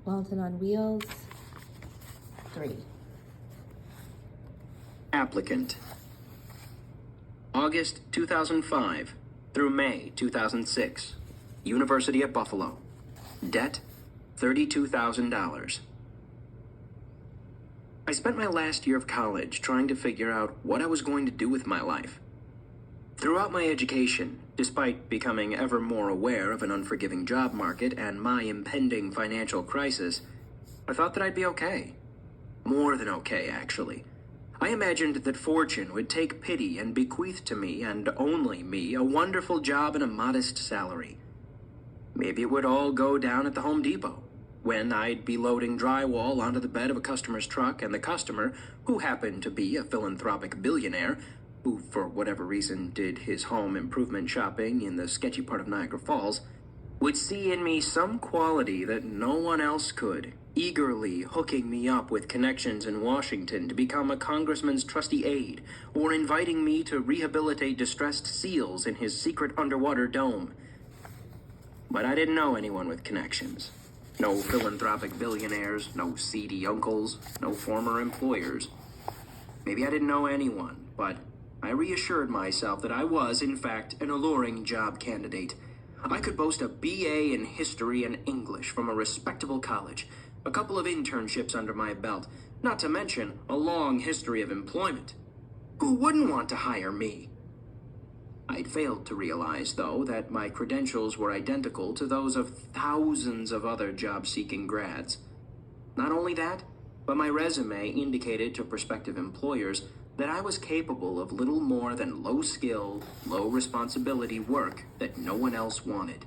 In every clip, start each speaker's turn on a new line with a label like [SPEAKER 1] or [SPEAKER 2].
[SPEAKER 1] Walden on Wheels, 3.
[SPEAKER 2] Applicant. August 2005 through May 2006. University of Buffalo. Debt, $32,000. I spent my last year of college trying to figure out what I was going to do with my life. Throughout my education, despite becoming ever more aware of an unforgiving job market and my impending financial crisis, I thought that I'd be okay. More than okay, actually. I imagined that fortune would take pity and bequeath to me, and only me, a wonderful job and a modest salary. Maybe it would all go down at the Home Depot, when I'd be loading drywall onto the bed of a customer's truck, and the customer, who happened to be a philanthropic billionaire, who for whatever reason did his home improvement shopping in the sketchy part of Niagara Falls, would see in me some quality that no one else could, eagerly hooking me up with connections in Washington to become a congressman's trusty aide, or inviting me to rehabilitate distressed seals in his secret underwater dome. But I didn't know anyone with connections. No philanthropic billionaires, no seedy uncles, no former employers. Maybe I didn't know anyone, but I reassured myself that I was, in fact, an alluring job candidate. I could boast a BA in history and English from a respectable college, a couple of internships under my belt, not to mention a long history of employment. Who wouldn't want to hire me? I'd failed to realize, though, that my credentials were identical to those of thousands of other job-seeking grads. Not only that, but my resume indicated to prospective employers that I was capable of little more than low-skill, low-responsibility work that no one else wanted.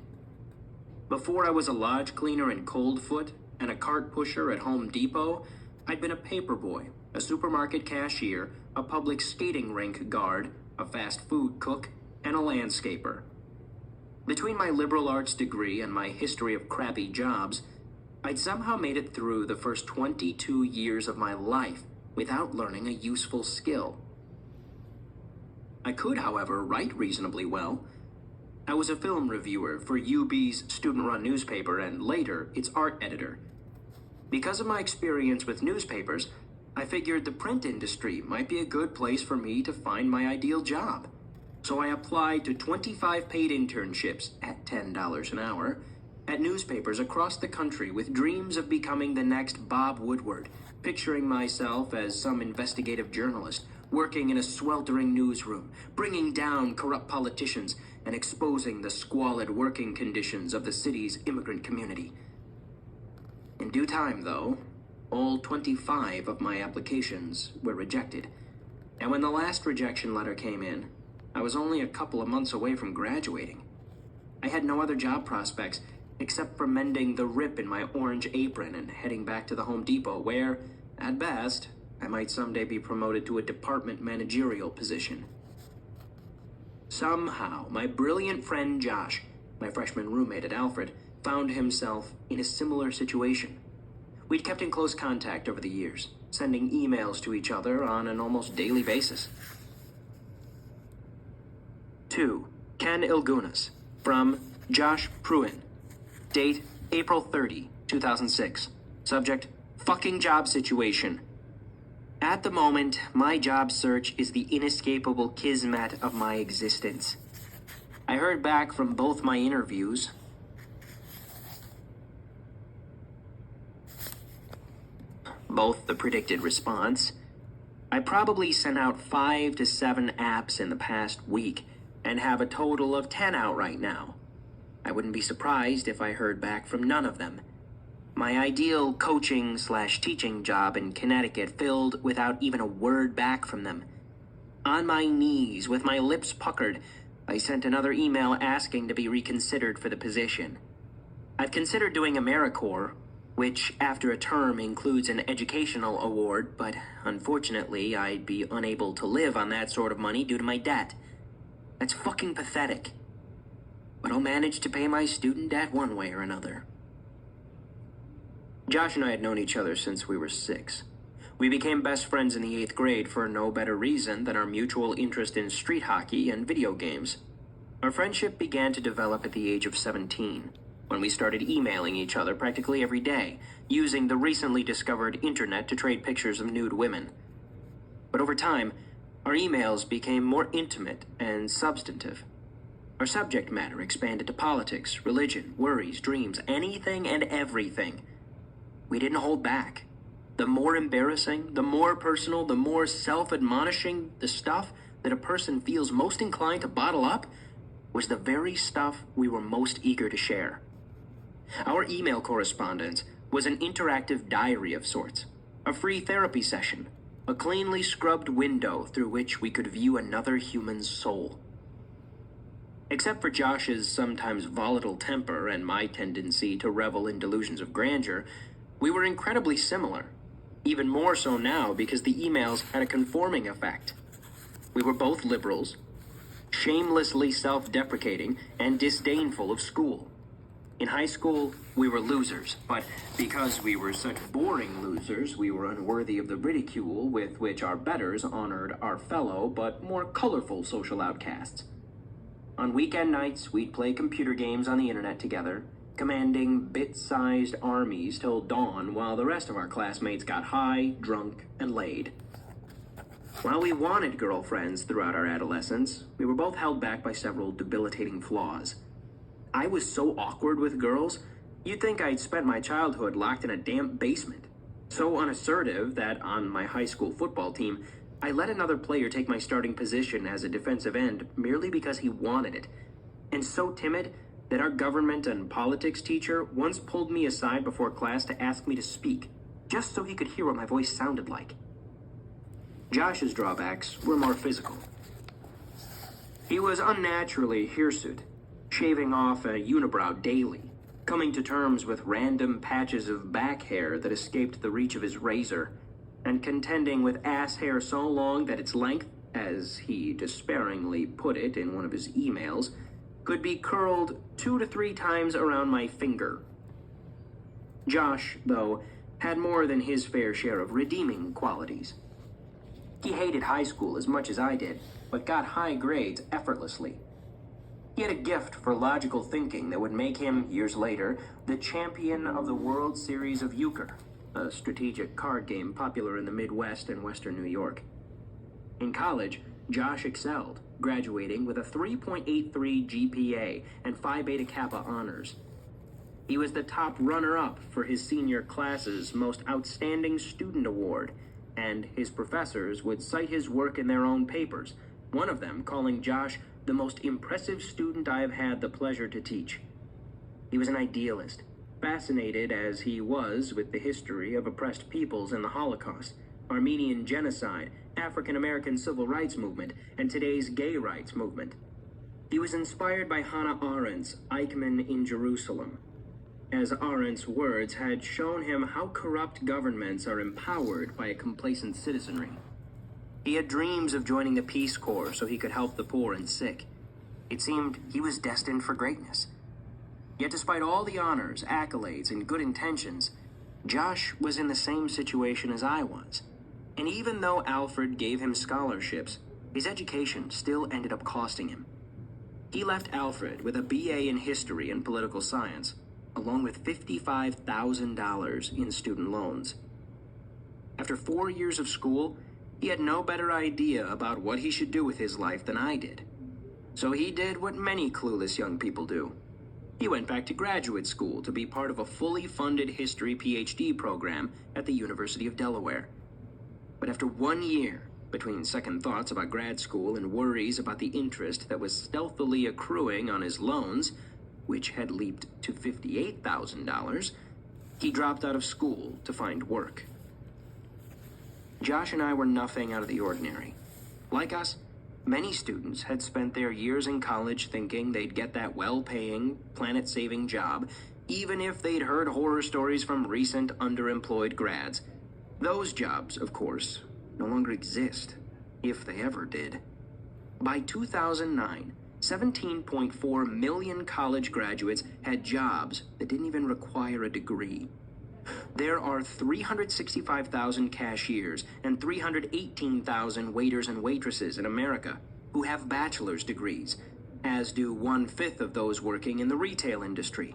[SPEAKER 2] Before I was a lodge cleaner in Coldfoot and a cart pusher at Home Depot, I'd been a paperboy, a supermarket cashier, a public skating rink guard, a fast food cook, and a landscaper. Between my liberal arts degree and my history of crappy jobs, I'd somehow made it through the first 22 years of my life without learning a useful skill. I could, however, write reasonably well. I was a film reviewer for UB's student-run newspaper and later its art editor. Because of my experience with newspapers, I figured the print industry might be a good place for me to find my ideal job. So I applied to 25 paid internships at $10 an hour at newspapers across the country with dreams of becoming the next Bob Woodward, picturing myself as some investigative journalist working in a sweltering newsroom, bringing down corrupt politicians and exposing the squalid working conditions of the city's immigrant community. In due time, though, all 25 of my applications were rejected. And when the last rejection letter came in, I was only a couple of months away from graduating. I had no other job prospects except for mending the rip in my orange apron and heading back to the Home Depot where, at best, I might someday be promoted to a department managerial position. Somehow, my brilliant friend Josh, my freshman roommate at Alfred, found himself in a similar situation. We'd kept in close contact over the years, sending emails to each other on an almost daily basis. 2. Ken Ilgunas, from Josh Pruin. Date, April 30, 2006. Subject, fucking job situation. At the moment, my job search is the inescapable kismet of my existence. I heard back from both my interviews. Both the predicted response. I probably sent out 5 to 7 apps in the past week, and have a total of 10 out right now. I wouldn't be surprised if I heard back from none of them. My ideal coaching/teaching job in Connecticut filled without even a word back from them. On my knees, with my lips puckered, I sent another email asking to be reconsidered for the position. I've considered doing AmeriCorps, which after a term includes an educational award, but unfortunately I'd be unable to live on that sort of money due to my debt. That's fucking pathetic. But I'll manage to pay my student debt one way or another. Josh and I had known each other since we were 6. We became best friends in the 8th grade for no better reason than our mutual interest in street hockey and video games. Our friendship began to develop at the age of 17. when we started emailing each other practically every day, using the recently discovered internet to trade pictures of nude women. But over time, our emails became more intimate and substantive. Our subject matter expanded to politics, religion, worries, dreams, anything and everything. We didn't hold back. The more embarrassing, the more personal, the more self-admonishing the stuff that a person feels most inclined to bottle up was the very stuff we were most eager to share. Our email correspondence was an interactive diary of sorts, a free therapy session, a cleanly scrubbed window through which we could view another human's soul. Except for Josh's sometimes volatile temper and my tendency to revel in delusions of grandeur, we were incredibly similar. Even more so now because the emails had a conforming effect. We were both liberals, shamelessly self-deprecating and disdainful of school. In high school, we were losers, but because we were such boring losers, we were unworthy of the ridicule with which our betters honored our fellow but more colorful social outcasts. On weekend nights, we'd play computer games on the internet together, commanding bit-sized armies till dawn while the rest of our classmates got high, drunk, and laid. While we wanted girlfriends throughout our adolescence, we were both held back by several debilitating flaws. I was so awkward with girls, you'd think I'd spent my childhood locked in a damp basement. So unassertive that on my high school football team, I let another player take my starting position as a defensive end merely because he wanted it. And so timid that our government and politics teacher once pulled me aside before class to ask me to speak, just so he could hear what my voice sounded like. Josh's drawbacks were more physical. He was unnaturally hirsute, shaving off a unibrow daily, coming to terms with random patches of back hair that escaped the reach of his razor, and contending with ass hair so long that its length, as he despairingly put it in one of his emails, could be curled 2 to 3 times around my finger. Josh, though, had more than his fair share of redeeming qualities. He hated high school as much as I did, but got high grades effortlessly. He had a gift for logical thinking that would make him, years later, the champion of the World Series of Euchre, a strategic card game popular in the Midwest and Western New York. In college, Josh excelled, graduating with a 3.83 GPA and Phi Beta Kappa honors. He was the top runner-up for his senior class's Most Outstanding Student Award, and his professors would cite his work in their own papers, one of them calling Josh the most impressive student I have had the pleasure to teach. He was an idealist, fascinated as he was with the history of oppressed peoples and the Holocaust, Armenian genocide, African American civil rights movement, and today's gay rights movement. He was inspired by Hannah Arendt's Eichmann in Jerusalem, as Arendt's words had shown him how corrupt governments are empowered by a complacent citizenry. He had dreams of joining the Peace Corps so he could help the poor and sick. It seemed he was destined for greatness. Yet despite all the honors, accolades, and good intentions, Josh was in the same situation as I was. And even though Alfred gave him scholarships, his education still ended up costing him. He left Alfred with a BA in history and political science, along with $55,000 in student loans. After 4 years of school, he had no better idea about what he should do with his life than I did. So he did what many clueless young people do. He went back to graduate school to be part of a fully funded history PhD program at the University of Delaware. But after 1 year, between second thoughts about grad school and worries about the interest that was stealthily accruing on his loans, which had leaped to $58,000, he dropped out of school to find work. Josh and I were nothing out of the ordinary. Like us, many students had spent their years in college thinking they'd get that well-paying, planet-saving job, even if they'd heard horror stories from recent underemployed grads. Those jobs, of course, no longer exist, if they ever did. By 2009, 17.4 million college graduates had jobs that didn't even require a degree. There are 365,000 cashiers and 318,000 waiters and waitresses in America who have bachelor's degrees, as do 1/5 of those working in the retail industry.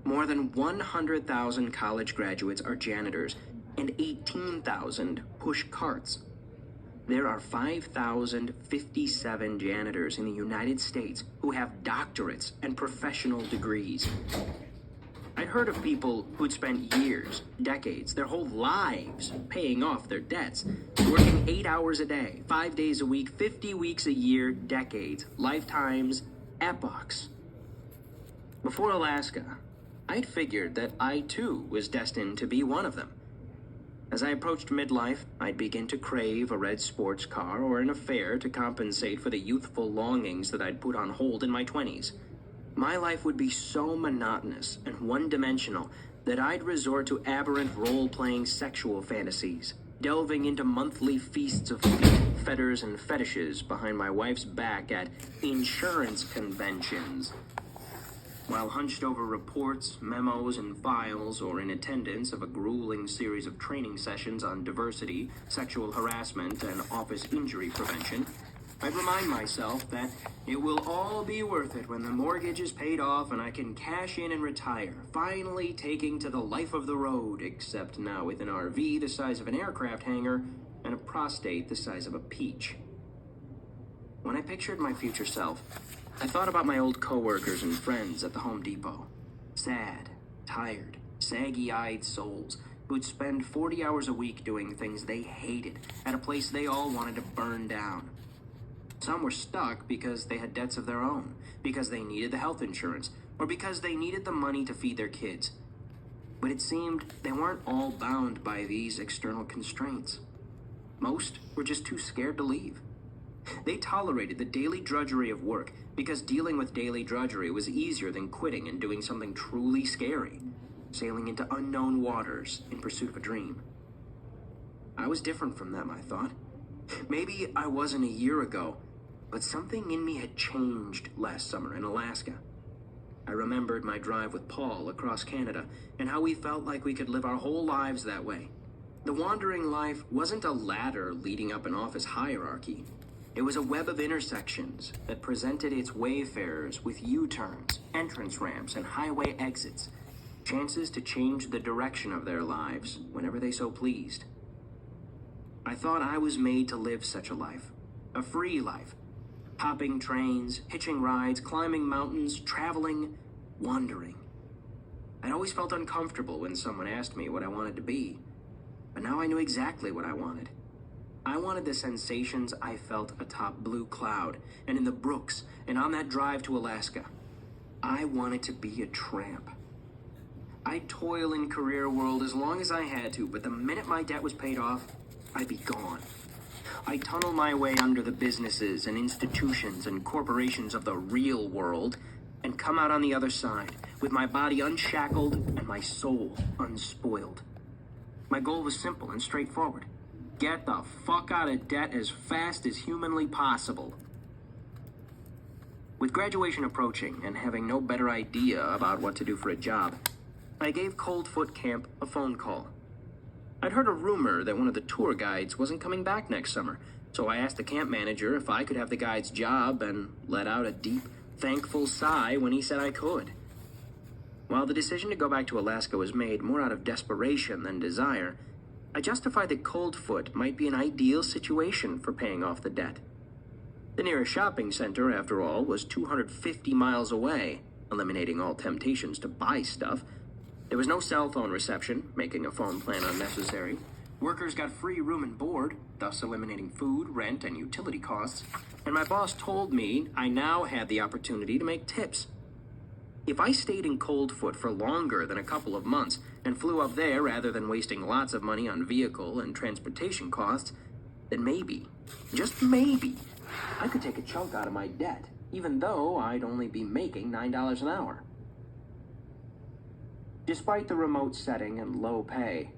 [SPEAKER 2] More than 100,000 college graduates are janitors, and 18,000 push carts. There are 5,057 janitors in the United States who have doctorates and professional degrees. I'd heard of people who'd spent years, decades, their whole lives paying off their debts, working 8 hours a day, 5 days a week, 50 weeks a year, decades, lifetimes, epochs. Before Alaska, I'd figured that I too was destined to be one of them. As I approached midlife, I'd begin to crave a red sports car or an affair to compensate for the youthful longings that I'd put on hold in my 20s. My life would be so monotonous and one-dimensional that I'd resort to aberrant role-playing sexual fantasies, delving into monthly feasts of feet, fetters, and fetishes behind my wife's back at insurance conventions. While hunched over reports, memos, and files, or in attendance of a grueling series of training sessions on diversity, sexual harassment, and office injury prevention, I'd remind myself that it will all be worth it when the mortgage is paid off and I can cash in and retire, finally taking to the life of the road, except now with an RV the size of an aircraft hangar and a prostate the size of a peach. When I pictured my future self, I thought about my old coworkers and friends at the Home Depot. Sad, tired, saggy-eyed souls who'd spend 40 hours a week doing things they hated at a place they all wanted to burn down. Some were stuck because they had debts of their own, because they needed the health insurance, or because they needed the money to feed their kids. But it seemed they weren't all bound by these external constraints. Most were just too scared to leave. They tolerated the daily drudgery of work because dealing with daily drudgery was easier than quitting and doing something truly scary, sailing into unknown waters in pursuit of a dream. I was different from them, I thought. Maybe I wasn't a year ago, but something in me had changed last summer in Alaska. I remembered my drive with Paul across Canada and how we felt like we could live our whole lives that way. The wandering life wasn't a ladder leading up an office hierarchy. It was a web of intersections that presented its wayfarers with U-turns, entrance ramps, and highway exits, chances to change the direction of their lives whenever they so pleased. I thought I was made to live such a life, a free life, hopping trains, hitching rides, climbing mountains, traveling, wandering. I'd always felt uncomfortable when someone asked me what I wanted to be, but now I knew exactly what I wanted. I wanted the sensations I felt atop Blue Cloud and in the Brooks and on that drive to Alaska. I wanted to be a tramp. I'd toil in career world as long as I had to, but the minute my debt was paid off, I'd be gone. I'd tunnel my way under the businesses and institutions and corporations of the real world and come out on the other side with my body unshackled and my soul unspoiled. My goal was simple and straightforward. Get the fuck out of debt as fast as humanly possible. With graduation approaching and having no better idea about what to do for a job, I gave Coldfoot Camp a phone call. I'd heard a rumor that one of the tour guides wasn't coming back next summer, so I asked the camp manager if I could have the guide's job and let out a deep, thankful sigh when he said I could. While the decision to go back to Alaska was made more out of desperation than desire, I justified that Coldfoot might be an ideal situation for paying off the debt. The nearest shopping center, after all, was 250 miles away, eliminating all temptations to buy stuff. There was no cell phone reception, making a phone plan unnecessary. Workers got free room and board, thus eliminating food, rent, and utility costs. And my boss told me I now had the opportunity to make tips. If I stayed in Coldfoot for longer than a couple of months and flew up there rather than wasting lots of money on vehicle and transportation costs, then maybe, just maybe, I could take a chunk out of my debt, even though I'd only be making $9 an hour. Despite the remote setting and low pay,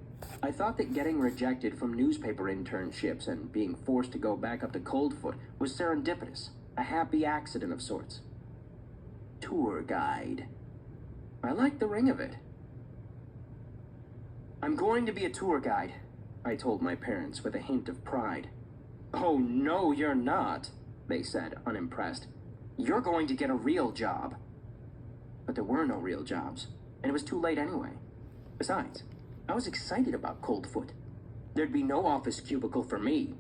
[SPEAKER 2] I thought that getting rejected from newspaper internships and being forced to go back up to Coldfoot was serendipitous, a happy accident of sorts. Tour guide. I liked the ring of it. I'm going to be a tour guide, I told my parents with a hint of pride. Oh, no, you're not, they said, unimpressed. You're going to get a real job. But there were no real jobs, and it was too late anyway. Besides, I was excited about Coldfoot. There'd be no office cubicle for me.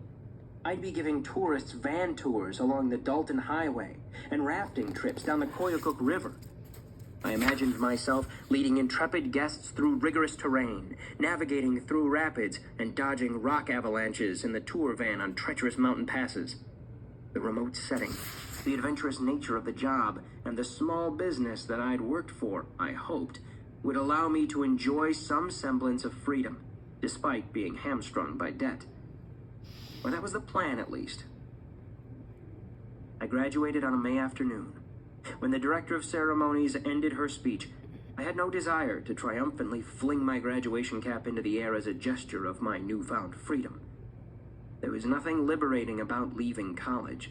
[SPEAKER 2] I'd be giving tourists van tours along the Dalton Highway and rafting trips down the Koyukuk River. I imagined myself leading intrepid guests through rigorous terrain, navigating through rapids, and dodging rock avalanches in the tour van on treacherous mountain passes. The remote setting, the adventurous nature of the job, and the small business that I'd worked for, I hoped, would allow me to enjoy some semblance of freedom, despite being hamstrung by debt. Or that was the plan, at least. I graduated on a May afternoon. When the director of ceremonies ended her speech, I had no desire to triumphantly fling my graduation cap into the air as a gesture of my newfound freedom. There was nothing liberating about leaving college.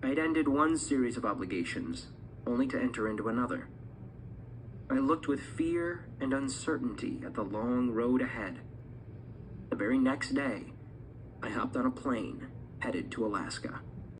[SPEAKER 2] I had ended one series of obligations, only to enter into another. I looked with fear and uncertainty at the long road ahead. The very next day, I hopped on a plane, headed to Alaska.